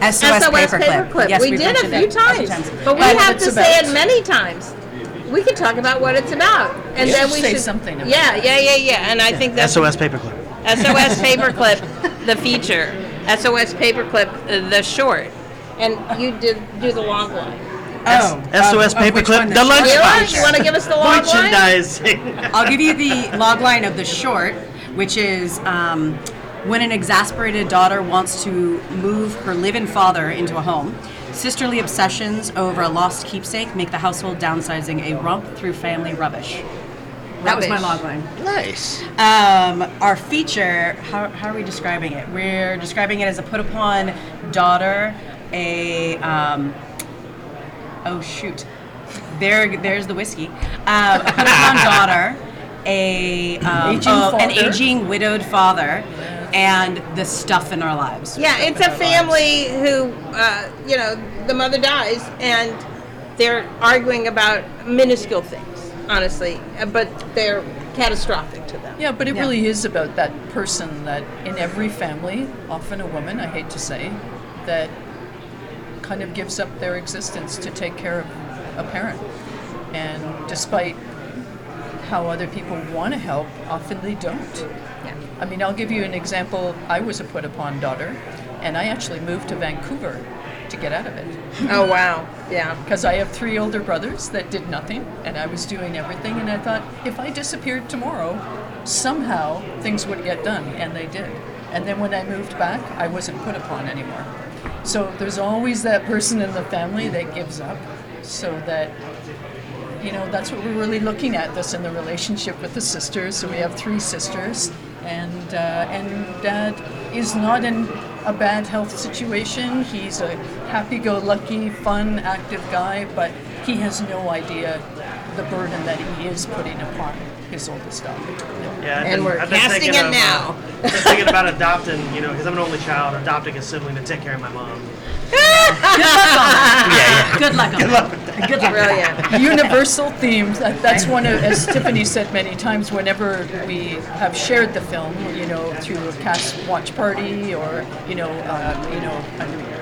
SOS Paperclip. Yes, we we've did a mentioned few it times, but we have to say it many times. We could talk about what it's about, and You then should we say should something about Yeah. And I think that's SOS Paperclip. SOS Paperclip, the feature. SOS Paperclip, the short, and you do the long line. SOS Paperclip, the lunchbox. You want to give us the log line? Merchandising. I'll give you the log line of the short, which is when an exasperated daughter wants to move her live-in father into a home, sisterly obsessions over a lost keepsake make the household downsizing a romp through family rubbish. That was my log line. Nice. Our feature, how are we describing it? We're describing it as a put-upon daughter, there's the whiskey. A put-upon daughter, an aging widowed father, and the stuff in our lives. Yeah, it's a family who, the mother dies, and they're arguing about minuscule things, honestly, but they're catastrophic to them. Yeah, but it really is about that person that in every family, often a woman, I hate to say, that kind of gives up their existence to take care of a parent. And despite how other people want to help, often they don't. Yeah. I mean, I'll give you an example. I was a put-upon daughter, and I actually moved to Vancouver to get out of it. Oh, wow. Yeah. Because I have 3 older brothers that did nothing, and I was doing everything, and I thought, if I disappeared tomorrow, somehow things would get done, and they did. And then when I moved back, I wasn't put upon anymore. So there's always that person in the family that gives up, so that, that's what we're really looking at, this in the relationship with the sisters. So we have 3 sisters, and Dad is not in a bad health situation. He's a happy-go-lucky, fun, active guy, but he has no idea the burden that he is putting upon his oldest daughter. Yeah, And we're I've been casting thinking it now. Just thinking about adopting, because I'm an only child, adopting a sibling to take care of my mom. Good luck on that. Good luck. Brilliant. Universal themes. That's one of, as Tiffany said many times, whenever we have shared the film, through a cast watch party or, an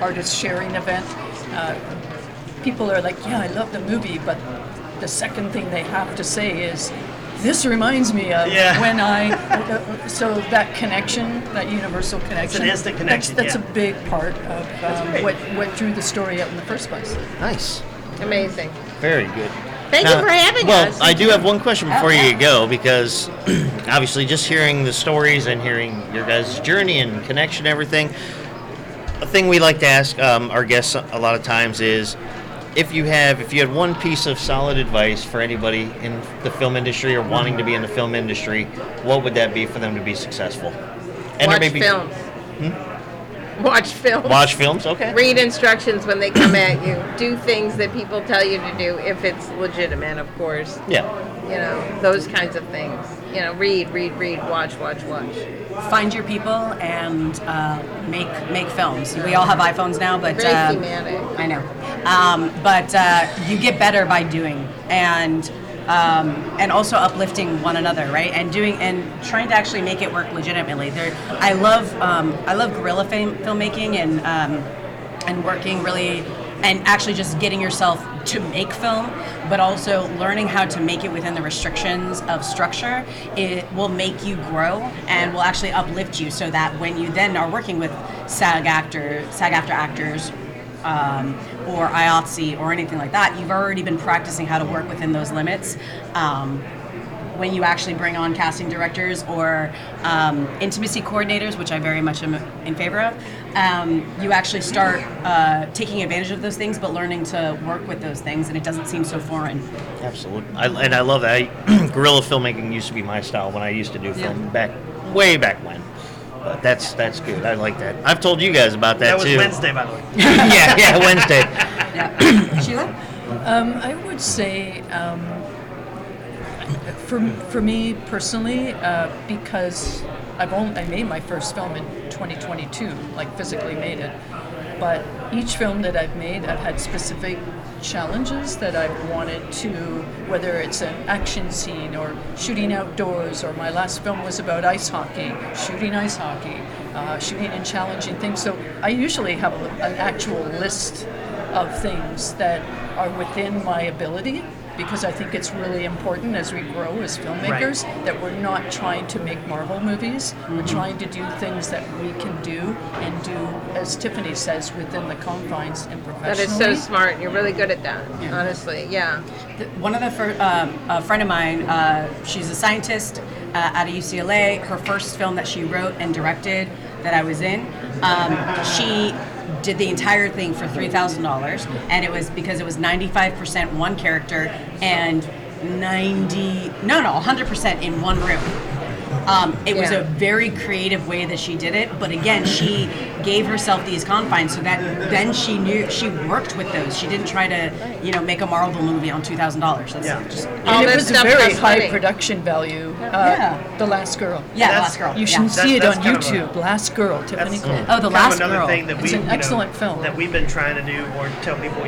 artist sharing event, people are like, yeah, I love the movie, but the second thing they have to say is, this reminds me of when so that connection, that universal connection. It's an instant connection. That's a big part of what drew the story out in the first place. Nice. Amazing. Very good. Thank you for having us. Well, I do have one question before you go, because obviously just hearing the stories and hearing your guys' journey and connection and everything, a thing we like to ask our guests a lot of times is, if you had one piece of solid advice for anybody in the film industry or wanting to be in the film industry, what would that be for them to be successful? And Watch films. Watch films. Watch films, okay. Read instructions when they come at you. Do things that people tell you to do, if it's legitimate, of course. Yeah. Those kinds of things. Read, watch. Find your people and make films. We all have iPhones now, but Very thematic. I know. But you get better by doing, and also uplifting one another, right? And trying to actually make it work legitimately. I love guerrilla filmmaking and working really, and actually just getting yourself to make film, but also learning how to make it within the restrictions of structure. It will make you grow and will actually uplift you, so that when you then are working with SAG-AFTRA actors, or IATSE or anything like that, you've already been practicing how to work within those limits. When you actually bring on casting directors or intimacy coordinators, which I very much am in favor of, you actually start taking advantage of those things, but learning to work with those things, and it doesn't seem so foreign. Absolutely. I love that. Guerrilla filmmaking used to be my style when I used to do film way back when. But that's good. I like that. I've told you guys about that, too. That was Wednesday, by the way. yeah, Wednesday. Sheila? I would say, for me personally, because I made my first film in 2022, like physically made it. But each film that I've made, I've had specific challenges that I've wanted to, whether it's an action scene or shooting outdoors, or my last film was about ice hockey, shooting in challenging things. So I usually have an actual list of things that are within my ability, because I think it's really important as we grow as filmmakers that we're not trying to make Marvel movies. We're trying to do things that we can do, and do, as Tiffany says, within the confines and professionally. That is so smart. You're really good at that, honestly. Yeah. One of a friend of mine, she's a scientist out of UCLA. Her first film that she wrote and directed that I was in, she did the entire thing for $3,000, and it was because it was 95% one character and 100% in one room. It was a very creative way that she did it, but again, she gave herself these confines so that then she knew she worked with those. She didn't try to, make a Marvel movie on $2,000. And it was a very high production value. The Last Girl. Yeah, The Last Girl. You should see it on YouTube. Last Girl, Tiffany Cole. Oh, The Last Girl. Another thing that it's an excellent film that we've been trying to do, or tell people,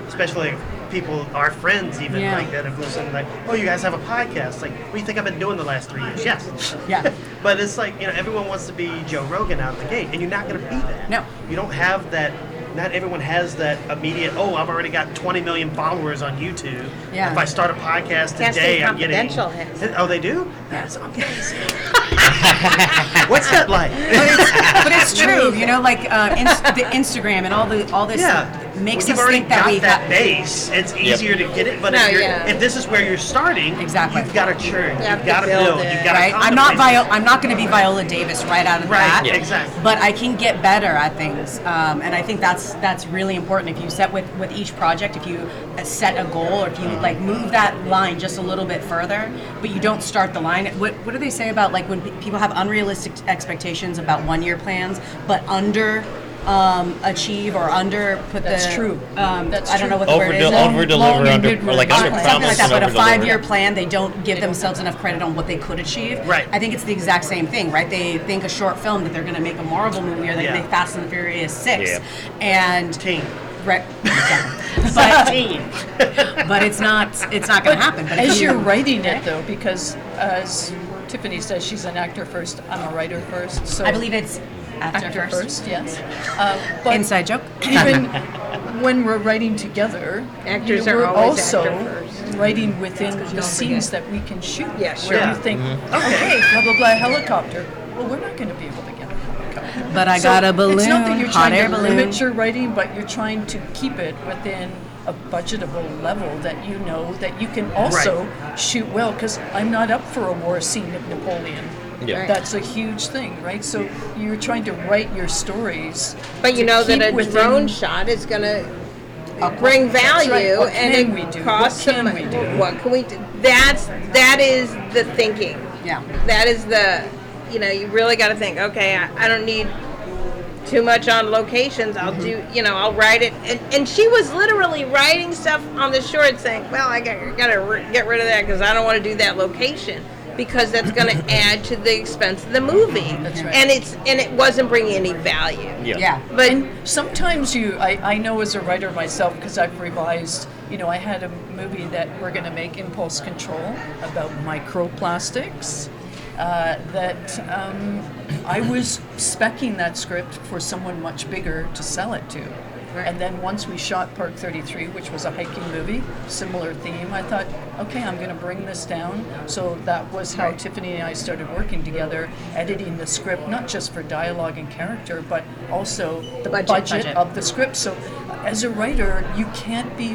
especially people, our friends even, like that have listened, like, oh, you guys have a podcast. Like, what do you think I've been doing the last 3 years? Yes. Yeah. But it's like, everyone wants to be Joe Rogan out of the gate, and you're not going to be that. No. You don't have that. Not everyone has that immediate, I've already got 20 million followers on YouTube. Yeah. If I start a podcast today, I'm getting... Oh, they do? That's amazing. What's that like? But it's true, the Instagram and all this makes us think that we got that base. It's easier to get it, but if this is where you're starting, you've got to churn, you've got to build, you've got to I'm not going to be Viola Davis right out of the bat. Right, exactly. But I can get better at things, and I think that's really important. If you set with each project, if you set a goal, or if you move that line just a little bit further, but you don't start the line. What do they say about when people have unrealistic expectations about 1-year plans, but achieve or under put That's the true. That's I don't know true. what the word is. Over deliver, or like under Something promise like that, and but a over deliver. 5-year plan, they don't give themselves enough credit on what they could achieve. Right. I think it's the exact same thing, right? They think a short film that they're going to make a Marvel movie or they Yeah. make Fast and Furious 6. Yeah. And Team. right, but it's not going to happen. But As if you're writing it, though, because as Tiffany says, she's an actor first, I'm a writer first. So I believe it's actor first, yes. But Inside joke. even when we're writing together, Actors we're are always also actor first. writing within the scenes that we can shoot. Yeah, Where sure. you think, okay, blah, blah, blah, helicopter. Well, we're not going to be able to get a helicopter. But I So got a balloon, It's not that you're hot trying air to balloon. limit your writing, but you're trying to keep it within a budgetable level that you know that you can also shoot well. Because I'm not up for a war scene of Napoleon. Yeah. Right. That's a huge thing, right? So you're trying to write your stories. But you to know that keep a within- drone shot is going to bring That's right. value, What and can it we do? costs What can some- we do? What can we do? That is the thinking. Yeah. That is the, you really got to think. Okay, I don't need too much on locations. I'll do, I'll write it. And she was literally writing stuff on the short, saying, "Well, I got to get rid of that because I don't want to do that location." Because that's going to add to the expense of the movie. That's right. And it wasn't bringing any value. Yeah. But Sometimes I know as a writer myself, because I've revised, I had a movie that we're going to make, Impulse Control, about microplastics, that I was speccing that script for someone much bigger to sell it to. And then once we shot Park 33, which was a hiking movie, similar theme, I thought, okay, I'm going to bring this down. So that was how Tiffany and I started working together, editing the script, not just for dialogue and character, but also the budget of the script. So as a writer, you can't be,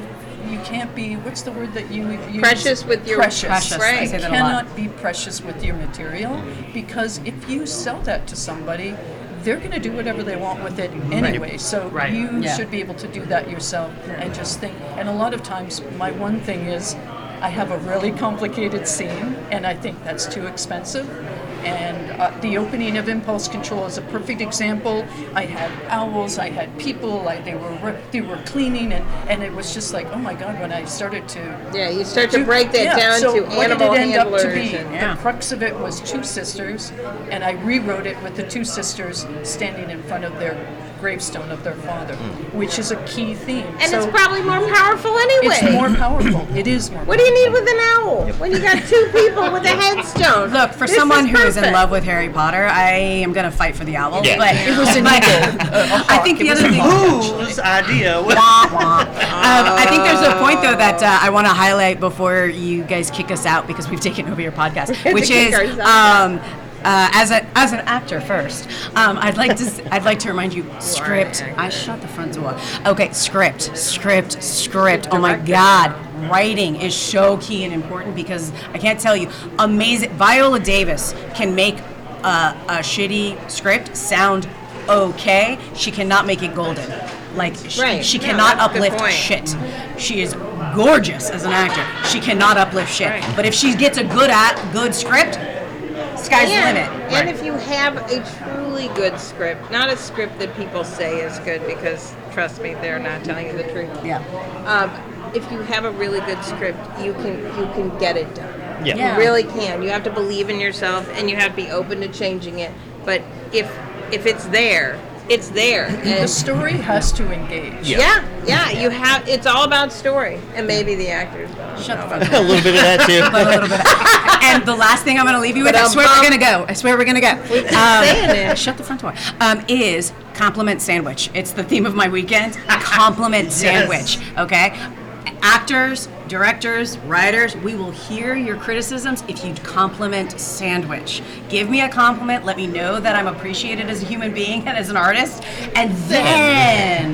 what's the word that you use? Precious with your precious. right. I You say that a lot. cannot be precious with your material, because if you sell that to somebody, they're going to do whatever they want with it anyway. So Right. you Yeah. should be able to do that yourself and just think. And a lot of times, my one thing is, I have a really complicated scene, and I think that's too expensive. And the opening of Impulse Control is a perfect example. I had owls, I had people, they were cleaning, and it was just like, oh my God, when I started to Yeah, you start to break that down so to what animal did it end handlers. up to be? and- The crux of it was two sisters, and I rewrote it with the two sisters standing in front of their gravestone of their father, which is a key theme. And So it's probably more powerful anyway. it's more powerful. It is more What do you need with an owl when you got two people with a headstone? Look, for This someone who is in perfect. love with Harry Potter, I am going to fight for the owl. Yeah. But It was an eagle. I think the other thing. Whose idea? Wah, wah. I think there's a point though that I want to highlight before you guys kick us out, because we've taken over your podcast, which kick is ourselves as an actor first. I'd like to remind you, script. I shut the front door. Okay, script. Oh my God. Writing is so key and important, because I can't tell you, amazing. Viola Davis can make a shitty script sound okay. She cannot make it golden. Like Right. she No, cannot that's a good uplift point. shit. She is gorgeous as an actor. She cannot uplift shit. Right. But if she gets a good script, sky's the limit. And if you have a truly good script, not a script that people say is good, because trust me, they're not telling you the truth. Yeah. If you have a really good script, you can get it done. Yeah. Yeah. You really can. You have to believe in yourself, and you have to be open to changing it. But if it's there, it's there. The And story has to engage. Yeah. yeah, you have. It's all about story, and maybe the actors. Shut the fuck up. A little bit of that too. But a little bit. And the last thing I'm going to leave you with, I swear we're going to go. saying it. Shut the front door. Is compliment sandwich. It's the theme of my weekend. Compliment sandwich. Okay. Actors, directors, writers, we will hear your criticisms if you compliment sandwich. Give me a compliment. Let me know that I'm appreciated as a human being and as an artist, and then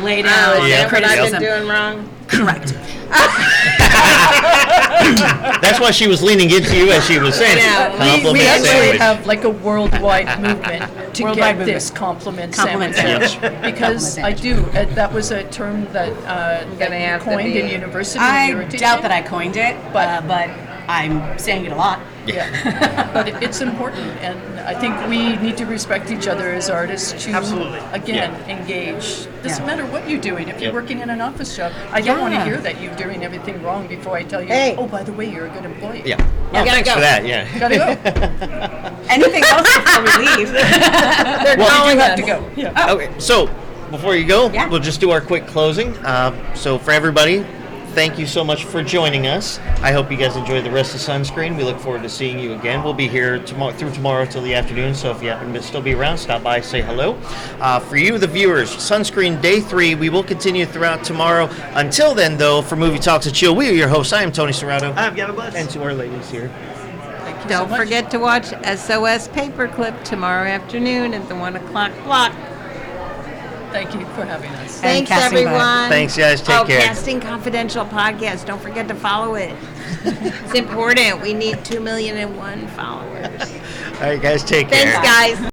lay down Is Yeah. that what I've criticism. been doing wrong? Correct. That's why she was leaning into you as she was saying. Yeah. Compliment We actually sandwich. have like a worldwide movement to Worldwide get this compliment Compliment sandwich. sandwich. Because I do. That was a term that gonna have to coined be- in university. I when we were doubt teaching. that I coined it, but I'm saying it a lot. Yeah. But it's important, and I think we need to respect each other as artists to, Absolutely. again, engage. Doesn't matter what you're doing. If you're working in an office job, I don't want to hear that you're doing everything wrong before I tell you, oh, by the way, you're a good employee. Yeah. Well, thanks for that. Yeah. Gotta go. Anything else before we leave? They're calling us to go. Yeah. Okay, so before you go, Yeah. we'll just do our quick closing. So for everybody, thank you so much for joining us. I hope you guys enjoy the rest of Sunscreen. We look forward to seeing you again. We'll be here tomorrow till the afternoon, so if you happen to still be around, stop by, say hello. For you, the viewers, Sunscreen Day 3, we will continue throughout tomorrow. Until then, though, for Movie Talks and Chill, we are your hosts. I am Tony Serrato. I'm Gavin Bless. And to our ladies here. Thank you so Don't much. forget to watch SOS Paperclip tomorrow afternoon at the 1 o'clock block. Thank you for having us. Thanks, Casting Bud. everyone. Thanks, guys. Take care. Casting Confidential podcast. Don't forget to follow it. It's important. We need 2,000,001 followers. All right, guys, take care. Thanks, guys.